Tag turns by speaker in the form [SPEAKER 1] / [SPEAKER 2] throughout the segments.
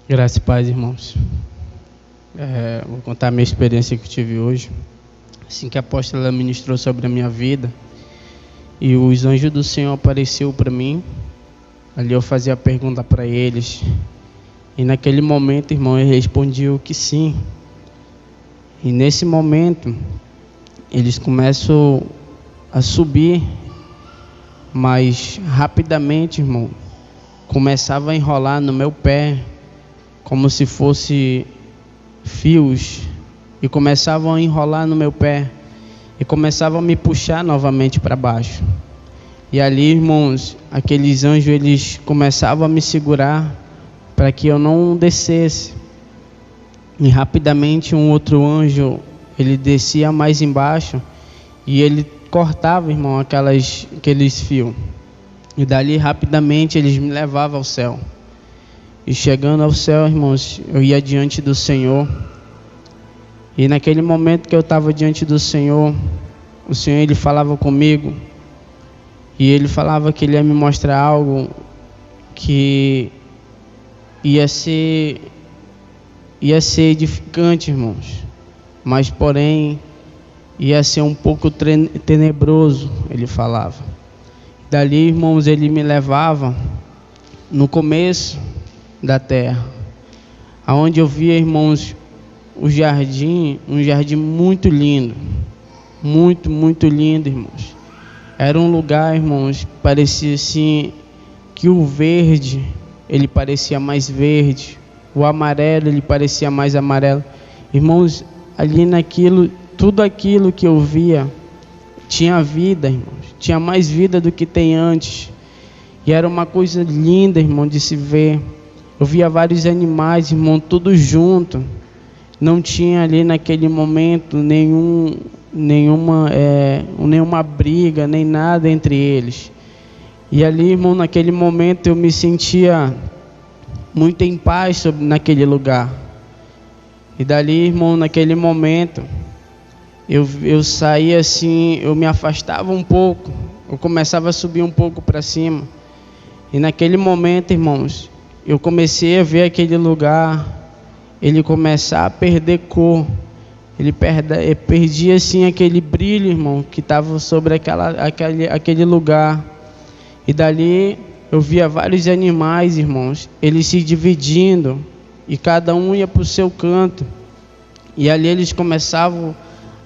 [SPEAKER 1] Graça e paz, irmãos. Vou contar a minha experiência que eu tive hoje. Assim que a apóstola ministrou sobre a minha vida, e os anjos do Senhor apareceu para mim. Ali eu fazia a pergunta para eles. E naquele momento, irmão, eu respondi o que sim. E nesse momento, eles começam a subir, mas rapidamente, irmão, começava a enrolar no meu pé, como se fosse fios, e começavam a enrolar no meu pé, e começavam a me puxar novamente para baixo. E ali, irmãos, aqueles anjos, eles começavam a me segurar para que eu não descesse. E rapidamente um outro anjo, ele descia mais embaixo, e ele cortava, irmão, aqueles fios. E dali rapidamente eles me levavam ao céu. E chegando ao céu, irmãos, eu ia diante do Senhor. E naquele momento que eu estava diante do Senhor, o Senhor, ele falava comigo. E ele falava que ele ia me mostrar algo que ia ser edificante, irmãos. Mas porém, ia ser um pouco tenebroso, ele falava. Dali, irmãos, ele me levava no começo da terra, aonde eu via, irmãos, um jardim muito lindo, muito lindo, irmãos. Era um lugar, irmãos, parecia assim que o verde, ele parecia mais verde, o amarelo, ele parecia mais amarelo. Irmãos, ali naquilo, tudo aquilo que eu via tinha vida, irmãos, tinha mais vida do que tem antes. E era uma coisa linda, irmão, de se ver. Eu via vários animais, irmão, tudo junto. Não tinha ali naquele momento nenhuma briga, nem nada entre eles. E ali, irmão, naquele momento eu me sentia muito em paz naquele lugar. E dali, irmão, naquele momento, eu saía assim, eu me afastava um pouco, eu começava a subir um pouco para cima. E naquele momento, irmãos, eu comecei a ver aquele lugar, ele começar a perder cor. Ele perdia assim aquele brilho, irmão, que estava sobre aquele lugar. E dali eu via vários animais, irmãos, eles se dividindo, e cada um ia para o seu canto. E ali eles começavam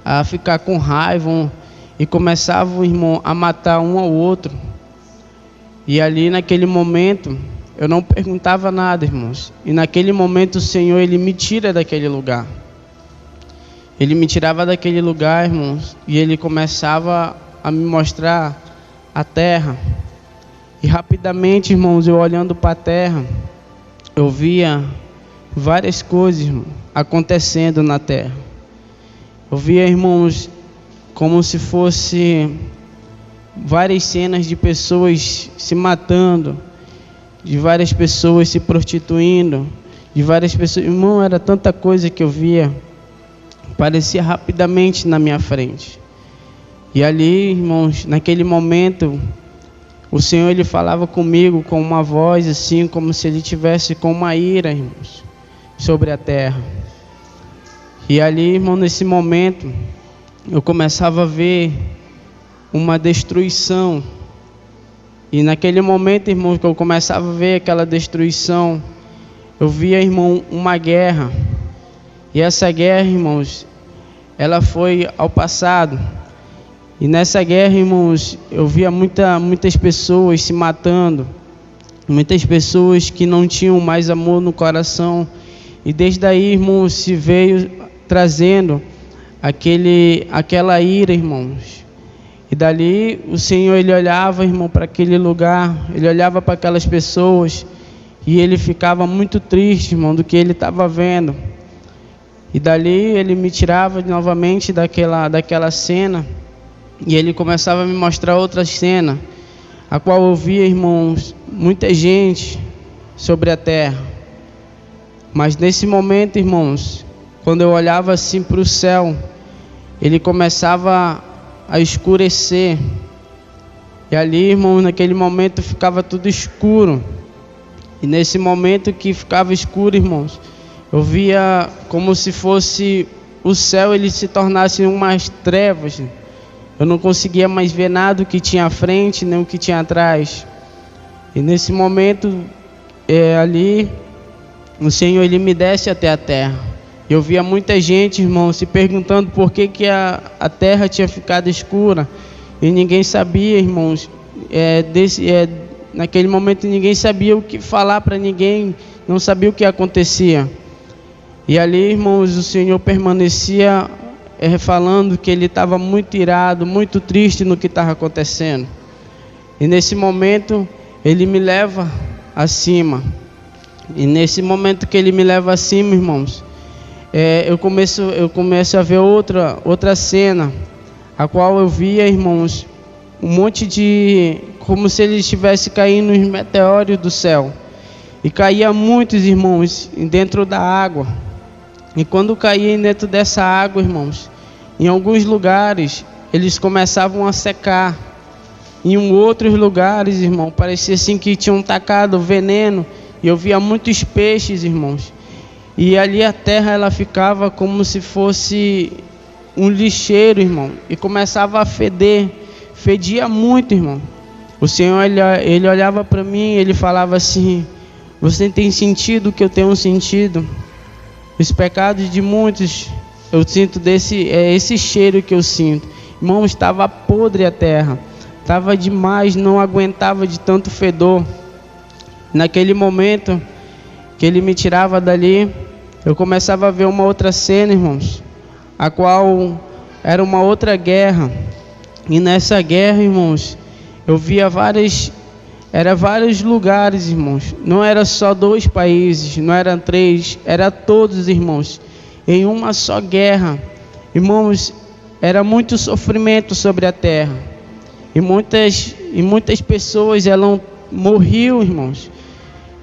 [SPEAKER 1] a ficar com raiva e começavam, irmão, a matar um ao outro. E ali naquele momento eu não perguntava nada, irmãos. E naquele momento o Senhor, ele me tira daquele lugar. Ele me tirava daquele lugar, irmãos, e ele começava a me mostrar a terra. E rapidamente, irmãos, eu olhando para a terra, eu via várias coisas, irmão, acontecendo na terra. Eu via, irmãos, como se fosse várias cenas de pessoas se matando, de várias pessoas se prostituindo, de várias pessoas. Irmão, era tanta coisa que eu via, parecia rapidamente na minha frente. E ali, irmãos, naquele momento, o Senhor, ele falava comigo com uma voz assim, como se ele tivesse com uma ira, irmãos, sobre a terra. E ali, irmão, nesse momento, eu começava a ver uma destruição. E naquele momento, irmão, que eu começava a ver aquela destruição, eu via, irmão, uma guerra. E essa guerra, irmãos, ela foi ao passado. E nessa guerra, irmãos, eu via muitas pessoas se matando, muitas pessoas que não tinham mais amor no coração. E desde aí, irmãos, se veio trazendo aquela ira, irmãos. E dali o Senhor, ele olhava, irmão, para aquele lugar, ele olhava para aquelas pessoas, e ele ficava muito triste, irmão, do que ele estava vendo. E dali ele me tirava novamente daquela cena, e ele começava a me mostrar outra cena, a qual eu via, irmãos, muita gente sobre a terra. Mas nesse momento, irmãos, quando eu olhava assim para o céu, ele começava a escurecer. E ali, irmão, naquele momento ficava tudo escuro. E nesse momento que ficava escuro, irmãos, eu via como se fosse o céu, ele se tornasse umas trevas. Eu não conseguia mais ver nada o que tinha à frente, nem o que tinha atrás. E nesse momento, ali, o Senhor, ele me desce até a terra. Eu via muita gente, irmão, se perguntando por que a terra tinha ficado escura. E ninguém sabia, irmãos. Naquele momento ninguém sabia o que falar para ninguém, não sabia o que acontecia. E ali, irmãos, o Senhor permanecia falando que ele estava muito irado, muito triste no que estava acontecendo. E nesse momento, ele me leva acima. E nesse momento que ele me leva acima, irmãos, eu começo a ver outra cena, a qual eu via, irmãos, um monte de... como se ele estivesse caindo os meteoros do céu. E caía muitos, irmãos, dentro da água. E quando caía dentro dessa água, irmãos, em alguns lugares, eles começavam a secar. Em outros lugares, irmão, parecia assim que tinham tacado veneno. E eu via muitos peixes, irmãos. E ali a terra, ela ficava como se fosse um lixeiro, irmão. E começava a feder. Fedia muito, irmão. O Senhor, ele olhava para mim, ele falava assim: você tem sentido o que eu tenho sentido? Os pecados de muitos, eu sinto esse cheiro que eu sinto. Irmão, estava podre a terra. Estava demais, não aguentava de tanto fedor. Naquele momento que ele me tirava dali, eu começava a ver uma outra cena, irmãos, a qual era uma outra guerra. E nessa guerra, irmãos, eu via vários lugares, irmãos. Não era só 2 países, não eram 3, era todos, irmãos, em uma só guerra. Irmãos, era muito sofrimento sobre a terra. E muitas pessoas, elas morriam, irmãos.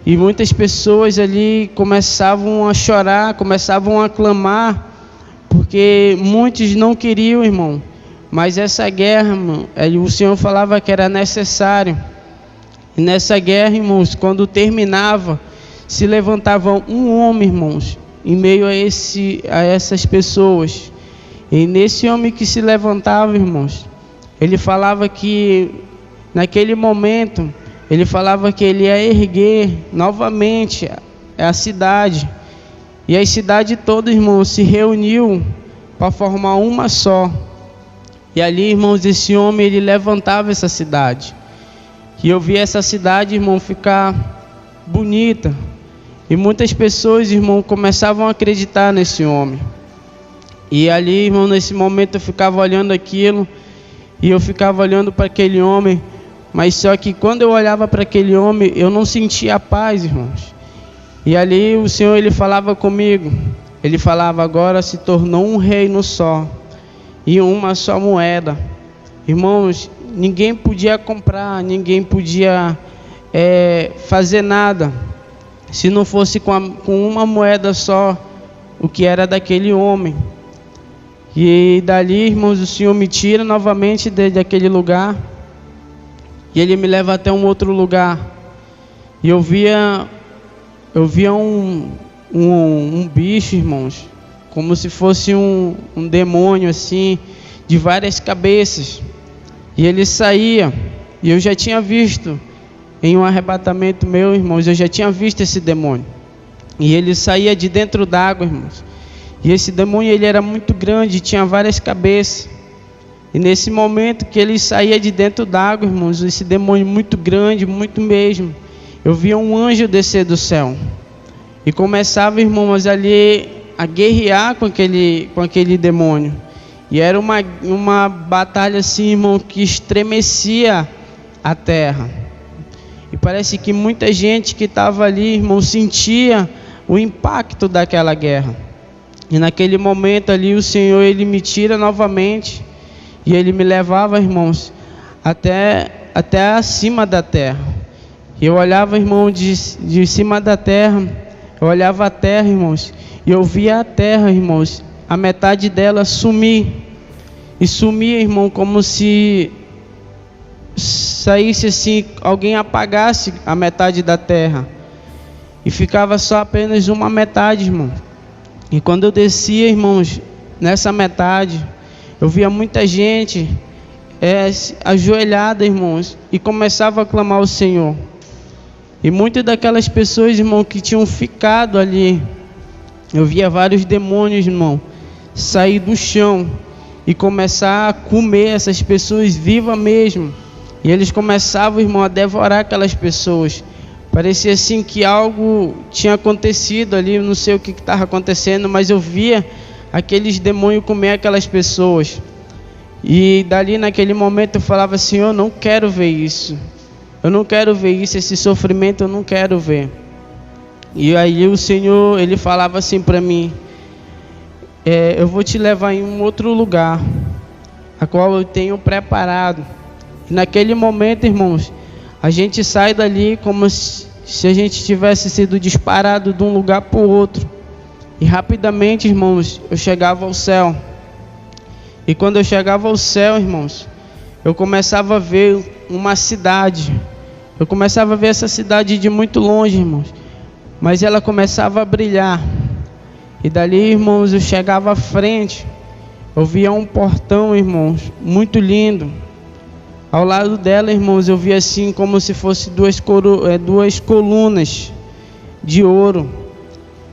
[SPEAKER 1] E muitas pessoas ali começavam a chorar, começavam a clamar, porque muitos não queriam, irmão. Mas essa guerra, irmão, o Senhor falava que era necessário. E nessa guerra, irmãos, quando terminava, se levantava um homem, irmãos, em meio a essas pessoas. E nesse homem que se levantava, irmãos, ele falava que naquele momento, ele falava que ele ia erguer novamente a cidade. E a cidade toda, irmãos, se reuniu para formar uma só. E ali, irmãos, esse homem, ele levantava essa cidade. E eu vi essa cidade, irmão, ficar bonita. E muitas pessoas, irmão, começavam a acreditar nesse homem. E ali, irmão, nesse momento eu ficava olhando aquilo. E eu ficava olhando para aquele homem. Mas só que quando eu olhava para aquele homem, eu não sentia a paz, irmãos. E ali o Senhor, ele falava comigo. Ele falava: agora se tornou um reino só. E uma só moeda. Irmãos, ninguém podia comprar, ninguém podia fazer nada, se não fosse com uma moeda só, o que era daquele homem. E dali, irmãos, o Senhor me tira novamente daquele lugar, e Ele me leva até um outro lugar. E eu via um bicho, irmãos, como se fosse um demônio assim, de várias cabeças. E ele saía, e eu já tinha visto, em um arrebatamento meu, irmãos, eu já tinha visto esse demônio. E ele saía de dentro d'água, irmãos. E esse demônio, ele era muito grande, tinha várias cabeças. E nesse momento que ele saía de dentro d'água, irmãos, esse demônio muito grande, muito mesmo, eu via um anjo descer do céu. E começava, irmãos, ali a guerrear com aquele demônio. E era uma batalha assim, irmão, que estremecia a terra. E parece que muita gente que estava ali, irmão, sentia o impacto daquela guerra. E naquele momento ali, o Senhor, Ele me tira novamente. E Ele me levava, irmãos, até acima da terra. E eu olhava, irmão, de cima da terra. Eu olhava a terra, irmãos. E eu via a terra, irmãos, a metade dela sumir. E sumia, irmão, como se saísse assim, alguém apagasse a metade da terra. e ficava só apenas uma metade, irmão. E quando eu descia, irmãos, nessa metade, eu via muita gente ajoelhada, irmãos, e começava a clamar ao Senhor. E muitas daquelas pessoas, irmão, que tinham ficado ali, eu via vários demônios, irmão, sair do chão e começar a comer essas pessoas vivas mesmo. E eles começavam, irmão, a devorar aquelas pessoas. Parecia assim que algo tinha acontecido ali, não sei o que estava acontecendo, mas eu via aqueles demônios comer aquelas pessoas. E dali naquele momento eu falava assim, eu não quero ver isso. Eu não quero ver isso, esse sofrimento eu não quero ver. E aí o Senhor, Ele falava assim para mim, eu vou te levar em um outro lugar, a qual eu tenho preparado. E naquele momento, irmãos, a gente sai dali como se a gente tivesse sido disparado de um lugar para o outro. E rapidamente, irmãos, eu chegava ao céu. E quando eu chegava ao céu, irmãos, eu começava a ver uma cidade. Eu começava a ver essa cidade de muito longe, irmãos. Mas ela começava a brilhar. E dali, irmãos, eu chegava à frente. Eu via um portão, irmãos, muito lindo. Ao lado dela, irmãos, eu via assim como se fosse duas colunas de ouro.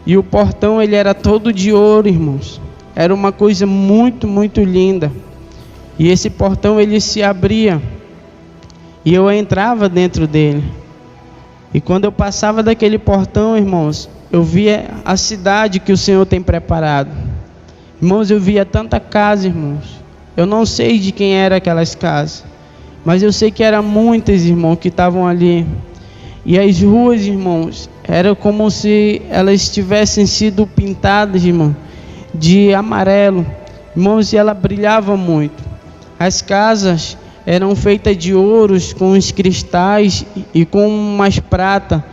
[SPEAKER 1] E o portão, ele era todo de ouro, irmãos. Era uma coisa muito, muito linda. E esse portão, ele se abria. E eu entrava dentro dele. E quando eu passava daquele portão, irmãos, eu via a cidade que o Senhor tem preparado. Irmãos, eu via tanta casa, irmãos. Eu não sei de quem eram aquelas casas, mas eu sei que eram muitas, irmãos, que estavam ali. E as ruas, irmãos, era como se elas tivessem sido pintadas, irmão, de amarelo. Irmãos, e ela brilhava muito. As casas eram feitas de ouros, com os cristais e com umas prata.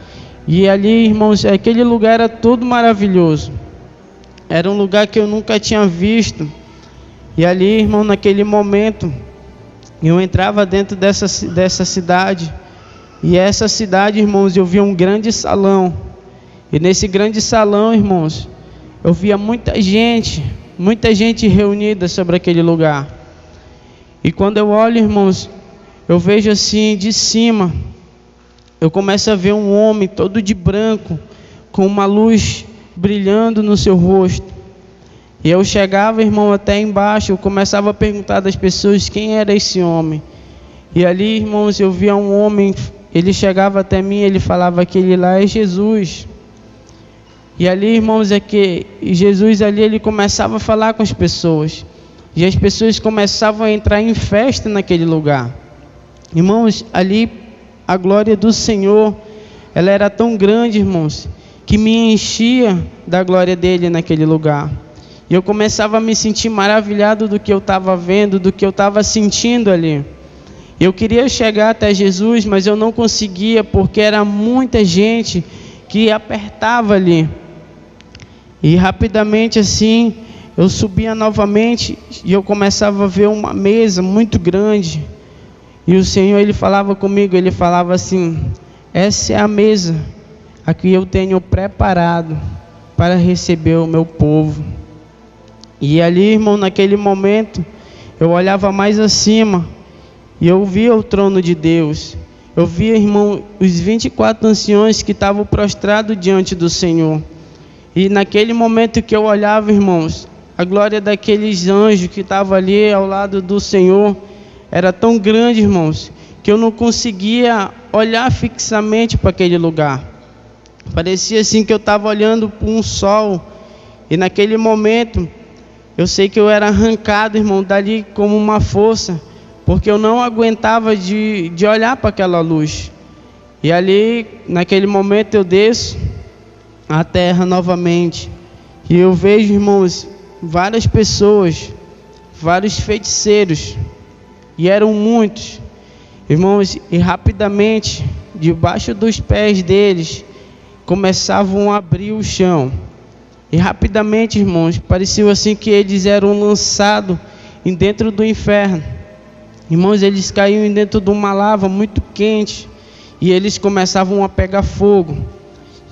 [SPEAKER 1] E ali, irmãos, aquele lugar era todo maravilhoso. Era um lugar que eu nunca tinha visto. E ali, irmão, naquele momento, eu entrava dentro dessa cidade. E essa cidade, irmãos, eu via um grande salão. E nesse grande salão, irmãos, eu via muita gente reunida sobre aquele lugar. E quando eu olho, irmãos, eu vejo assim de cima, eu começo a ver um homem todo de branco, com uma luz brilhando no seu rosto. E eu chegava, irmão, até embaixo, eu começava a perguntar das pessoas quem era esse homem. E ali, irmãos, eu via um homem, ele chegava até mim, ele falava que ele lá é Jesus. E ali, irmãos, Jesus ali, ele começava a falar com as pessoas. E as pessoas começavam a entrar em festa naquele lugar. Irmãos, ali a glória do Senhor, ela era tão grande, irmãos, que me enchia da glória dele naquele lugar. E eu começava a me sentir maravilhado do que eu estava vendo, do que eu estava sentindo ali. Eu queria chegar até Jesus, mas eu não conseguia, porque era muita gente que apertava ali. E rapidamente assim, eu subia novamente e eu começava a ver uma mesa muito grande. E o Senhor, ele falava comigo, ele falava assim: essa é a mesa a que eu tenho preparado para receber o meu povo. E ali, irmão, naquele momento, eu olhava mais acima e eu via o trono de Deus. Eu via, irmão, os 24 anciões que estavam prostrados diante do Senhor. E naquele momento que eu olhava, irmãos, a glória daqueles anjos que estavam ali ao lado do Senhor era tão grande, irmãos, que eu não conseguia olhar fixamente para aquele lugar. Parecia assim que eu estava olhando para um sol. E naquele momento, eu sei que eu era arrancado, irmão, dali como uma força, porque eu não aguentava de olhar para aquela luz. E ali, naquele momento, eu desço a terra novamente. E eu vejo, irmãos, várias pessoas, vários feiticeiros, e eram muitos, irmãos, e rapidamente, debaixo dos pés deles, começavam a abrir o chão. E rapidamente, irmãos, parecia assim que eles eram lançados dentro do inferno. Irmãos, eles caíam dentro de uma lava muito quente, e eles começavam a pegar fogo.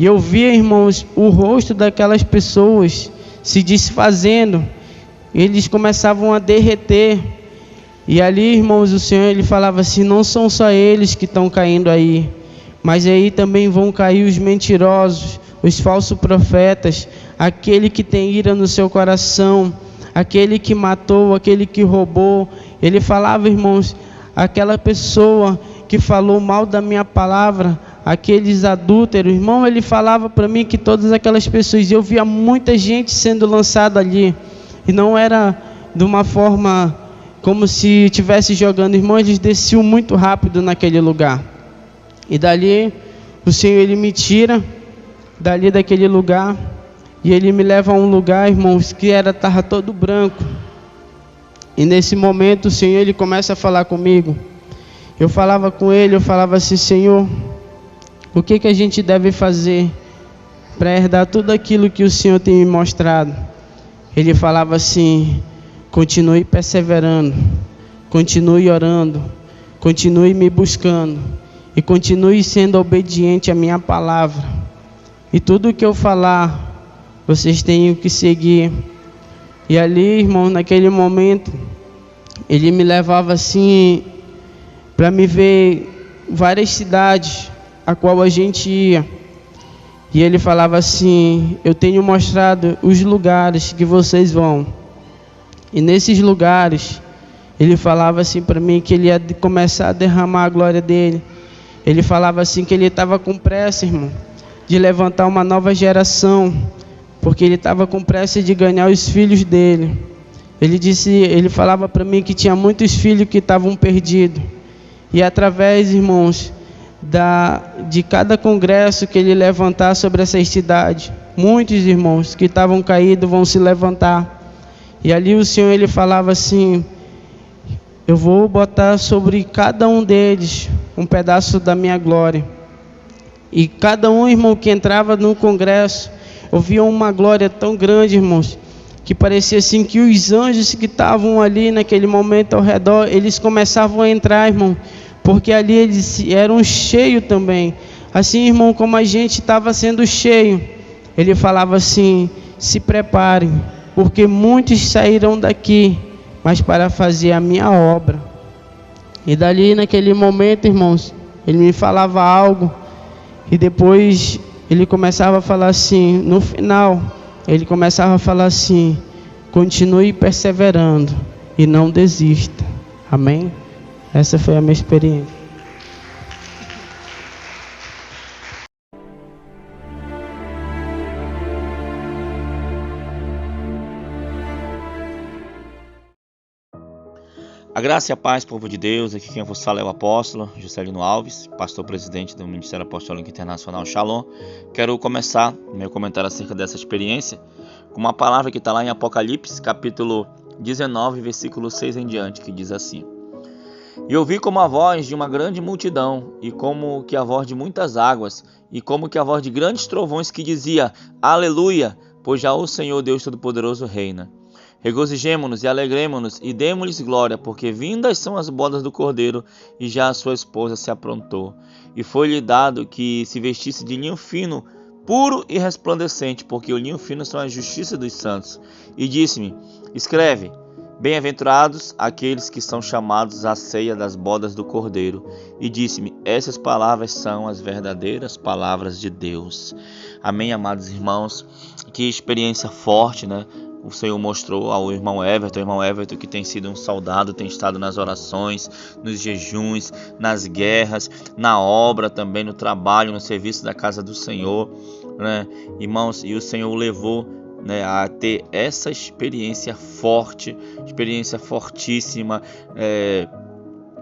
[SPEAKER 1] E eu via, irmãos, o rosto daquelas pessoas se desfazendo. Eles começavam a derreter. E ali, irmãos, o Senhor, Ele falava assim: não são só eles que estão caindo aí, mas aí também vão cair os mentirosos, os falsos profetas, aquele que tem ira no seu coração, aquele que matou, aquele que roubou. Ele falava, irmãos, aquela pessoa que falou mal da minha palavra, aqueles adúlteros, irmão, ele falava para mim que todas aquelas pessoas, eu via muita gente sendo lançada ali, e não era de uma forma como se estivesse jogando, irmão, eles desciam muito rápido naquele lugar. E dali o Senhor, Ele me tira dali daquele lugar, e Ele me leva a um lugar, irmãos, que estava todo branco. E nesse momento o Senhor, Ele começa a falar comigo. Eu falava com Ele, eu falava assim: Senhor, o que a gente deve fazer para herdar tudo aquilo que o Senhor tem me mostrado? Ele falava assim: continue perseverando, continue orando, continue me buscando e continue sendo obediente à minha palavra. E tudo que eu falar, vocês têm que seguir. E ali, irmão, naquele momento, Ele me levava assim para me ver várias cidades a qual a gente ia. E Ele falava assim: eu tenho mostrado os lugares que vocês vão. E nesses lugares, Ele falava assim para mim que Ele ia começar a derramar a glória dEle. Ele falava assim que Ele estava com pressa, irmão, de levantar uma nova geração, porque Ele estava com pressa de ganhar os filhos dEle. Ele falava para mim que tinha muitos filhos que estavam perdidos. E através, irmãos, de cada congresso que Ele levantar sobre essas cidades, muitos irmãos que estavam caídos vão se levantar. E ali o Senhor, Ele falava assim: eu vou botar sobre cada um deles um pedaço da minha glória. E cada um, irmão, que entrava no congresso, ouvia uma glória tão grande, irmãos, que parecia assim que os anjos que estavam ali naquele momento ao redor, eles começavam a entrar, irmão, porque ali eles eram cheios também, assim, irmão, como a gente estava sendo cheio. Ele falava assim: se preparem, porque muitos sairão daqui, mas para fazer a minha obra. E dali naquele momento, irmãos, Ele me falava algo, e depois Ele começava a falar assim, no final, Ele começava a falar assim: continue perseverando e não desista. Amém? Essa foi a minha experiência.
[SPEAKER 2] A graça e a paz, povo de Deus. Aqui quem vos fala é o apóstolo Juscelino Alves, pastor presidente do Ministério Apostólico Internacional Shalom. Quero começar meu comentário acerca dessa experiência com uma palavra que está lá em Apocalipse, capítulo 19, versículo 6 em diante, que diz assim: e ouvi como a voz de uma grande multidão, e como que a voz de muitas águas, e como que a voz de grandes trovões, que dizia: Aleluia, pois já o Senhor Deus Todo-Poderoso reina. Regozijemo-nos e alegremo-nos e demo-lhes glória, porque vindas são as bodas do Cordeiro, e já a sua esposa se aprontou. E foi-lhe dado que se vestisse de linho fino, puro e resplandecente, porque o linho fino são a justiça dos santos. E disse-me: escreve: bem-aventurados aqueles que são chamados à ceia das bodas do Cordeiro. E disse-me: essas palavras são as verdadeiras palavras de Deus. Amém, amados irmãos. Que experiência forte, né? O Senhor mostrou ao irmão Everton que tem sido um soldado, tem estado nas orações, nos jejuns, nas guerras, na obra também, no trabalho, no serviço da casa do Senhor, né? Irmãos, e o Senhor o levou, né, a ter essa experiência forte, experiência fortíssima.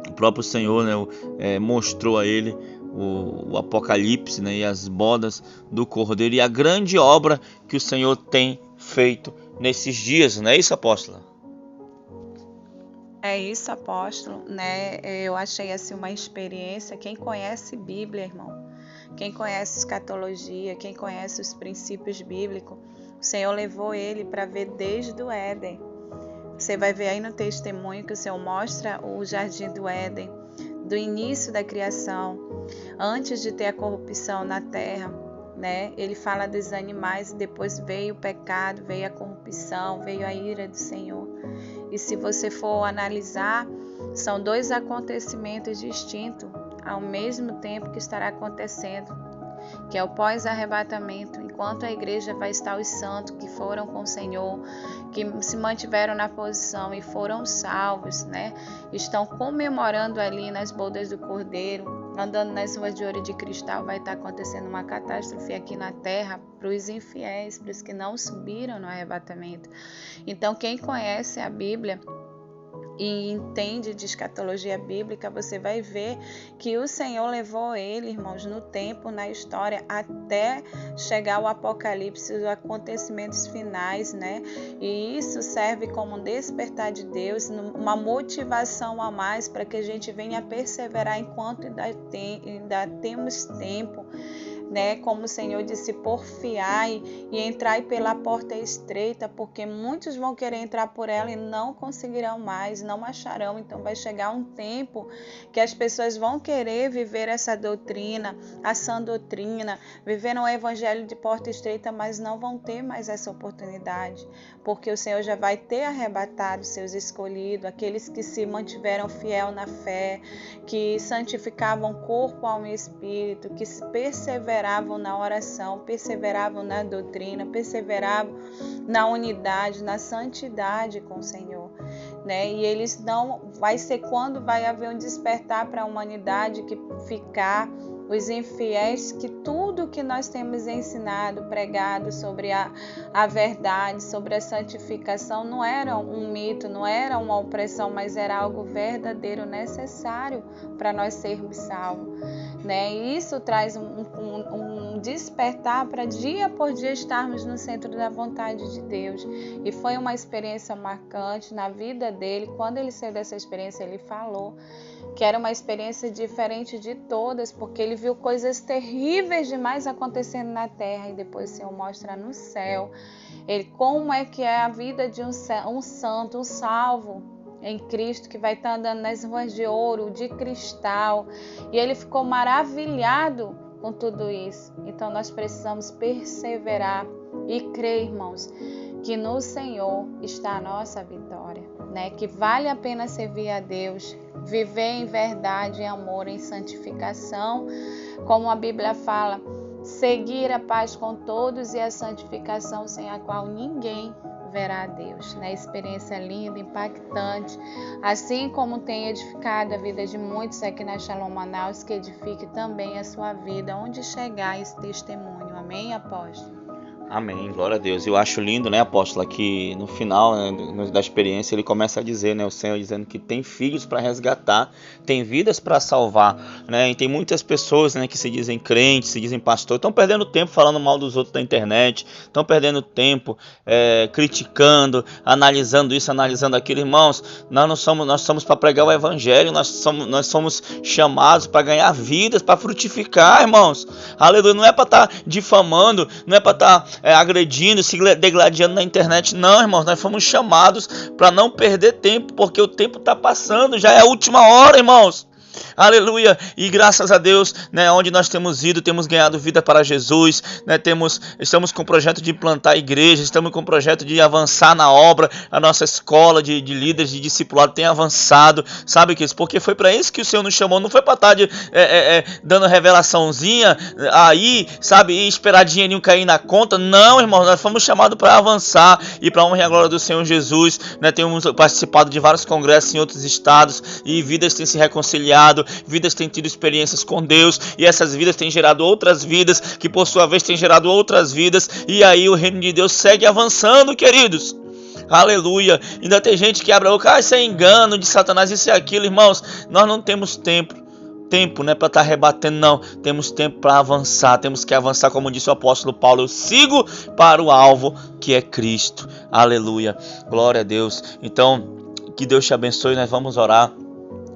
[SPEAKER 2] O próprio Senhor, né, mostrou a ele o Apocalipse, né, e as bodas do Cordeiro e a grande obra que o Senhor tem feito nesses dias, não é isso, apóstola?
[SPEAKER 3] É isso, apóstolo, né? Eu achei assim uma experiência. Quem conhece Bíblia, irmão, quem conhece escatologia, quem conhece os princípios bíblicos, o Senhor levou ele para ver desde o Éden. Você vai ver aí no testemunho que o Senhor mostra o jardim do Éden, do início da criação, antes de ter a corrupção na terra. né? Ele fala dos animais e depois veio o pecado, veio a corrupção, veio a ira do Senhor. E se você for analisar, são dois acontecimentos distintos ao mesmo tempo que estará acontecendo, que é o pós-arrebatamento, enquanto a igreja vai estar os santos que foram com o Senhor, que se mantiveram na posição e foram salvos, né? Estão comemorando ali nas bodas do Cordeiro, andando nas ruas de ouro e de cristal. Vai estar acontecendo uma catástrofe aqui na terra para os infiéis, para os que não subiram no arrebatamento. Então, quem conhece a Bíblia e entende de escatologia bíblica, você vai ver que o Senhor levou ele, irmãos, no tempo, na história, até chegar ao Apocalipse, os acontecimentos finais, né? E isso serve como um despertar de Deus, uma motivação a mais para que a gente venha perseverar enquanto ainda temos tempo, né? Como o Senhor disse, porfiai e entrai pela porta estreita, porque muitos vão querer entrar por ela e não conseguirão mais, não acharão. Então vai chegar um tempo que as pessoas vão querer viver essa doutrina, a sã doutrina, viver um evangelho de porta estreita, mas não vão ter mais essa oportunidade, porque o Senhor já vai ter arrebatado seus escolhidos, aqueles que se mantiveram fiel na fé, que santificavam corpo, alma e espírito, que se perseveravam na oração, perseveravam na doutrina, perseveravam na unidade, na santidade com o Senhor, né? E eles não, vai ser quando vai haver um despertar para a humanidade que ficar os infiéis, que tudo que nós temos ensinado, pregado sobre a verdade, sobre a santificação, não era um mito, não era uma opressão, mas era algo verdadeiro, necessário para nós sermos salvos, né? E isso traz um despertar para dia por dia estarmos no centro da vontade de Deus. E foi uma experiência marcante na vida dele. Quando ele saiu dessa experiência, ele falou que era uma experiência diferente de todas, porque ele viu coisas terríveis demais acontecendo na terra, e depois o Senhor mostra no céu como é que é a vida de um santo, um salvo em Cristo, que vai estar andando nas ruas de ouro, de cristal, e ele ficou maravilhado com tudo isso. Então nós precisamos perseverar e crer, irmãos, que no Senhor está a nossa vitória, né? Que vale a pena servir a Deus, viver em verdade, em amor, em santificação, como a Bíblia fala, seguir a paz com todos e a santificação, sem a qual ninguém verá a Deus, né? Experiência linda, impactante, assim como tem edificado a vida de muitos aqui na Shalom Manaus, que edifique também a sua vida, onde chegar esse testemunho. Amém, apóstolo?
[SPEAKER 2] Amém, glória a Deus. Eu acho lindo, né, apóstola, que no final, né, da experiência ele começa a dizer, né, o Senhor dizendo que tem filhos para resgatar, tem vidas para salvar, né, e tem muitas pessoas, né, que se dizem crentes, se dizem pastor, estão perdendo tempo falando mal dos outros na internet, estão perdendo tempo criticando, analisando isso, analisando aquilo. Irmãos, nós somos para pregar o evangelho, nós somos chamados para ganhar vidas, para frutificar, irmãos. Aleluia, não é para estar difamando, não é para estar agredindo, se degladiando na internet. Não, irmãos, nós fomos chamados para não perder tempo, porque o tempo está passando, já é a última hora, irmãos. Aleluia, e graças a Deus, né, onde nós temos ido, temos ganhado vida para Jesus, né, estamos com o projeto de implantar igrejas, estamos com o projeto de avançar na obra, a nossa escola de líderes, de discipulado tem avançado, sabe que isso? Porque foi para isso que o Senhor nos chamou, não foi para estar dando revelaçãozinha aí, sabe, e esperar dinheirinho cair na conta. Não, irmãos, nós fomos chamados para avançar e para a honra e a glória do Senhor Jesus, né, temos participado de vários congressos em outros estados e vidas têm se reconciliado, vidas têm tido experiências com Deus, e essas vidas têm gerado outras vidas, que por sua vez têm gerado outras vidas, e aí o reino de Deus segue avançando, queridos. Aleluia. Ainda tem gente que abre a boca, isso é engano de Satanás, isso é aquilo. Irmãos, nós não temos tempo, né, para estar rebatendo, não. Temos tempo para avançar, temos que avançar, como disse o apóstolo Paulo, eu sigo para o alvo que é Cristo. Aleluia, glória a Deus. Então, que Deus te abençoe, nós vamos orar.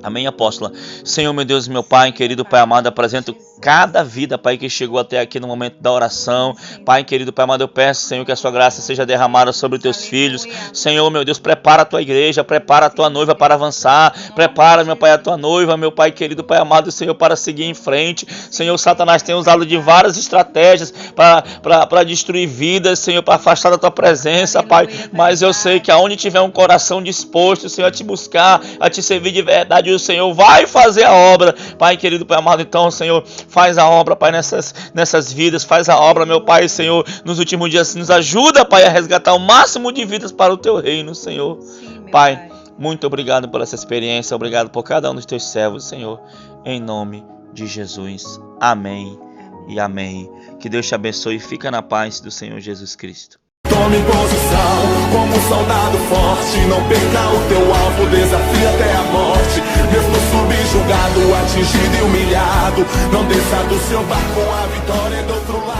[SPEAKER 2] Amém, apóstola? Senhor, meu Deus, meu Pai, querido Pai amado, apresento cada vida, Pai, que chegou até aqui no momento da oração. Pai, querido Pai amado, eu peço, Senhor, que a sua graça seja derramada sobre os teus filhos. Senhor, meu Deus, prepara a tua igreja, prepara a tua noiva para avançar. Prepara, meu Pai, a tua noiva, meu Pai, querido Pai amado, Senhor, para seguir em frente. Senhor, Satanás tem usado de várias estratégias para destruir vidas, Senhor, para afastar da tua presença, Pai. Mas eu sei que aonde tiver um coração disposto, Senhor, a te buscar, a te servir de verdade, o Senhor vai fazer a obra. Pai, querido Pai amado, então, Senhor, faz a obra, Pai, nessas vidas, faz a obra, meu Pai, Senhor, nos últimos dias, nos ajuda, Pai, a resgatar o máximo de vidas para o teu reino, Senhor.
[SPEAKER 3] Sim, meu
[SPEAKER 2] Pai, muito obrigado por essa experiência, obrigado por cada um dos teus servos, Senhor, em nome de Jesus. Amém e amém. Que Deus te abençoe e fica na paz do Senhor Jesus Cristo.
[SPEAKER 4] Tome posição como um soldado forte. Não perca o teu alvo, desafia até a morte. Mesmo subjugado, atingido e humilhado, não desça do seu barco, a vitória é do outro lado.